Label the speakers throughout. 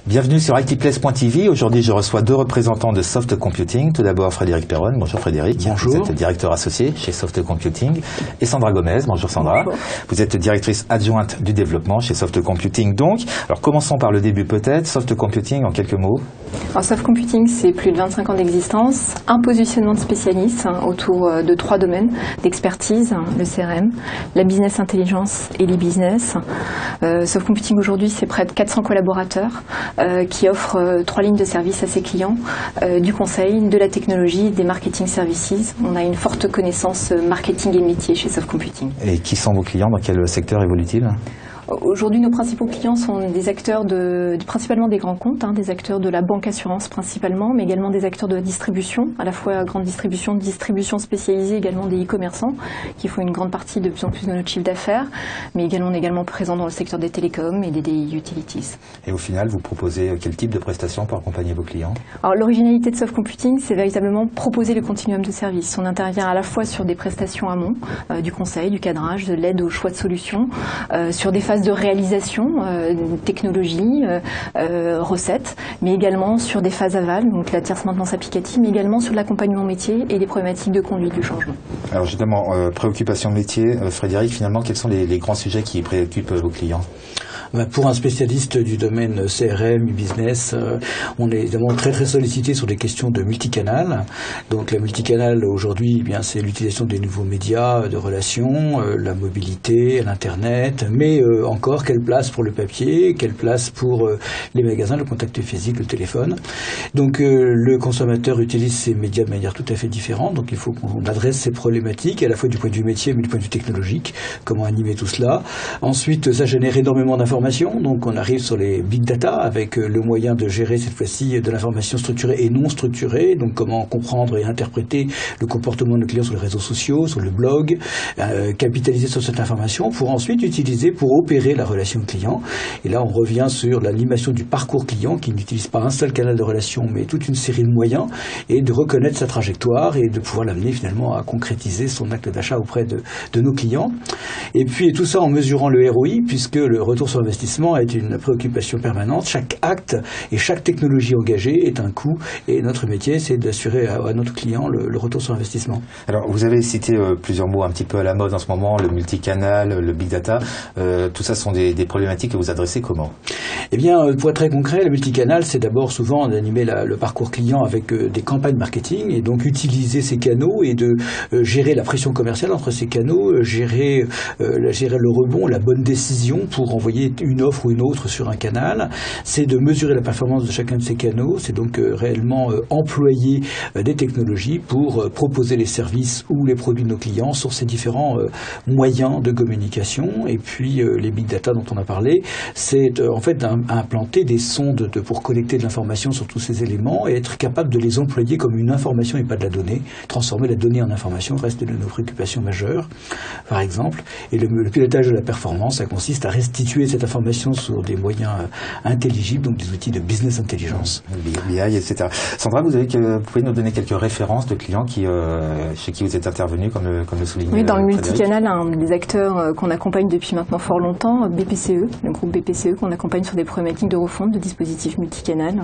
Speaker 1: Bienvenue sur ITplace.tv. Aujourd'hui, je reçois deux représentants de Soft Computing. Tout d'abord, Frédéric Perron. Bonjour Frédéric.
Speaker 2: Bonjour.
Speaker 1: Vous êtes directeur associé chez Soft Computing. Et Sandra Gomez. Bonjour Sandra.
Speaker 3: Bonjour.
Speaker 1: Vous êtes directrice adjointe du développement chez Soft Computing. Donc, alors commençons par le début peut-être. Soft Computing en quelques mots.
Speaker 3: Alors, Soft Computing, c'est plus de 25 ans d'existence, un positionnement de spécialistes autour de 3 domaines d'expertise, le CRM, la business intelligence et l'e-business. Soft Computing aujourd'hui, c'est près de 400 collaborateurs qui offrent 3 lignes de service à ses clients, du conseil, de la technologie, des marketing services. On a une forte connaissance marketing et métier chez Soft Computing.
Speaker 1: Et qui sont vos clients? Dans quel secteur évoluent-ils?
Speaker 3: Aujourd'hui, nos principaux clients sont des acteurs principalement des grands comptes, des acteurs de la banque assurance principalement, mais également des acteurs de la distribution, à la fois grande distribution spécialisée, également des e-commerçants qui font une grande partie de plus en plus de notre chiffre d'affaires, mais on est également présent dans le secteur des télécoms et des utilities.
Speaker 1: Et au final, vous proposez quel type de prestations pour accompagner vos clients?
Speaker 3: Alors, l'originalité de Soft Computing, c'est véritablement proposer le continuum de services. On intervient à la fois sur des prestations amont, du conseil, du cadrage, de l'aide au choix de solutions, sur des phases de réalisation, technologie, recettes, mais également sur des phases aval, donc la tierce maintenance applicative, mais également sur l'accompagnement métier et les problématiques de conduite du changement.
Speaker 1: Alors justement, préoccupation métier, Frédéric, finalement, quels sont les grands sujets qui préoccupent vos clients?
Speaker 2: Pour un spécialiste du domaine CRM, e-business, on est évidemment très sollicité sur des questions de multicanal. Donc la multicanal aujourd'hui, c'est l'utilisation des nouveaux médias de relations, la mobilité, l'internet, mais encore quelle place pour le papier, quelle place pour les magasins, le contact physique, le téléphone. Donc le consommateur utilise ces médias de manière tout à fait différente. Donc il faut qu'on adresse ces problématiques à la fois du point de vue métier, mais du point de vue technologique. Comment animer tout cela. Ensuite, ça génère énormément d'informations. Donc on arrive sur les big data avec le moyen de gérer cette fois-ci de l'information structurée et non structurée. Donc comment comprendre et interpréter le comportement de nos clients sur les réseaux sociaux, sur le blog, capitaliser sur cette information pour ensuite utiliser pour opérer la relation client. Et là on revient sur l'animation du parcours client qui n'utilise pas un seul canal de relation mais toute une série de moyens et de reconnaître sa trajectoire et de pouvoir l'amener finalement à concrétiser son acte d'achat auprès de nos clients. Et puis tout ça en mesurant le ROI puisque le retour sur investissement est une préoccupation permanente. Chaque acte et chaque technologie engagée est un coût et notre métier c'est d'assurer à notre client le retour sur investissement.
Speaker 1: Alors vous avez cité plusieurs mots un petit peu à la mode en ce moment, le multicanal, le big data, tout ça sont des problématiques que vous adressez comment?
Speaker 2: Eh bien pour être très concret, le multicanal c'est d'abord souvent d'animer le parcours client avec des campagnes marketing et donc utiliser ces canaux et de gérer la pression commerciale entre ces canaux, gérer le rebond, la bonne décision pour envoyer une offre ou une autre sur un canal, c'est de mesurer la performance de chacun de ces canaux, c'est donc réellement employer des technologies pour proposer les services ou les produits de nos clients sur ces différents moyens de communication. Et puis les big data dont on a parlé, c'est en fait implanter des sondes pour collecter de l'information sur tous ces éléments et être capable de les employer comme une information et pas de la donnée, transformer la donnée en information reste de nos préoccupations majeures, par exemple. Et le pilotage de la performance, ça consiste à restituer cette information sur des moyens intelligibles, donc des outils de business intelligence.
Speaker 1: BI, etc. Sandra, vous pouvez nous donner quelques références de clients chez qui vous êtes intervenu, comme le soulignait
Speaker 3: Oui, dans le
Speaker 1: Frédéric.
Speaker 3: multicanal, un des acteurs qu'on accompagne depuis maintenant fort longtemps, BPCE, le groupe BPCE, qu'on accompagne sur des problématiques de refonte de dispositifs multicanal.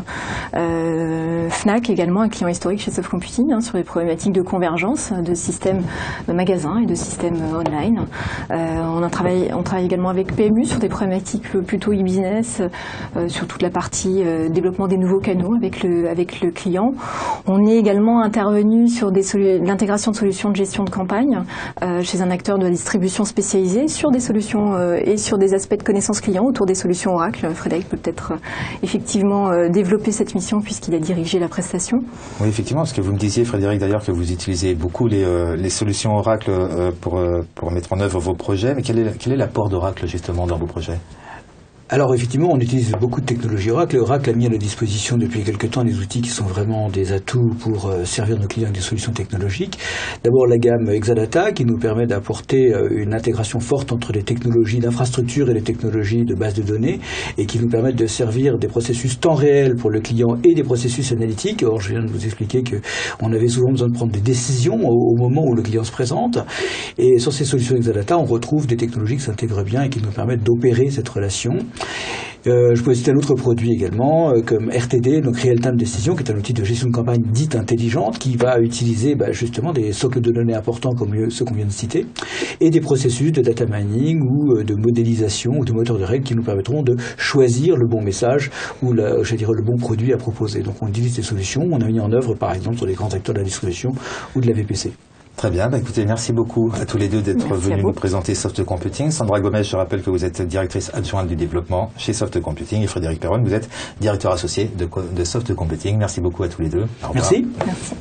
Speaker 3: Fnac également, un client historique chez Soft Computing, sur les problématiques de convergence de systèmes magasins et de systèmes online. On travaille également avec PMU sur des problématiques plutôt e-business, sur toute la partie développement des nouveaux canaux avec le client. On est également intervenu sur l'intégration de solutions de gestion de campagne chez un acteur de la distribution spécialisée sur des solutions et sur des aspects de connaissance client autour des solutions Oracle. Frédéric peut peut-être effectivement développer cette mission puisqu'il a dirigé la prestation.
Speaker 1: Oui, effectivement, parce que vous me disiez, Frédéric, d'ailleurs, que vous utilisez beaucoup les solutions Oracle pour mettre en œuvre vos projets. Mais quel est l'apport d'Oracle justement dans vos projets?
Speaker 2: Alors effectivement, on utilise beaucoup de technologies Oracle. Oracle a mis à la disposition depuis quelque temps des outils qui sont vraiment des atouts pour servir nos clients avec des solutions technologiques. D'abord la gamme Exadata qui nous permet d'apporter une intégration forte entre les technologies d'infrastructure et les technologies de base de données et qui nous permettent de servir des processus temps réel pour le client et des processus analytiques. Or, je viens de vous expliquer qu'on avait souvent besoin de prendre des décisions au moment où le client se présente. Et sur ces solutions Exadata, on retrouve des technologies qui s'intègrent bien et qui nous permettent d'opérer cette relation. Je peux citer un autre produit également, comme RTD, donc Real Time Decision, qui est un outil de gestion de campagne dite intelligente, qui va utiliser justement des socles de données importants comme ceux qu'on vient de citer, et des processus de data mining ou de modélisation ou de moteurs de règles qui nous permettront de choisir le bon message ou le bon produit à proposer. Donc on utilise ces solutions, on a mis en œuvre par exemple sur des grands acteurs de la distribution ou de la VPC.
Speaker 1: Très bien, écoutez, merci beaucoup à tous les deux d'être venus nous présenter Soft Computing. Sandra Gomez, je rappelle que vous êtes directrice adjointe du développement chez Soft Computing, et Frédéric Perron, vous êtes directeur associé de Soft Computing. Merci beaucoup à tous les deux. Au revoir.
Speaker 2: Merci.
Speaker 3: Merci.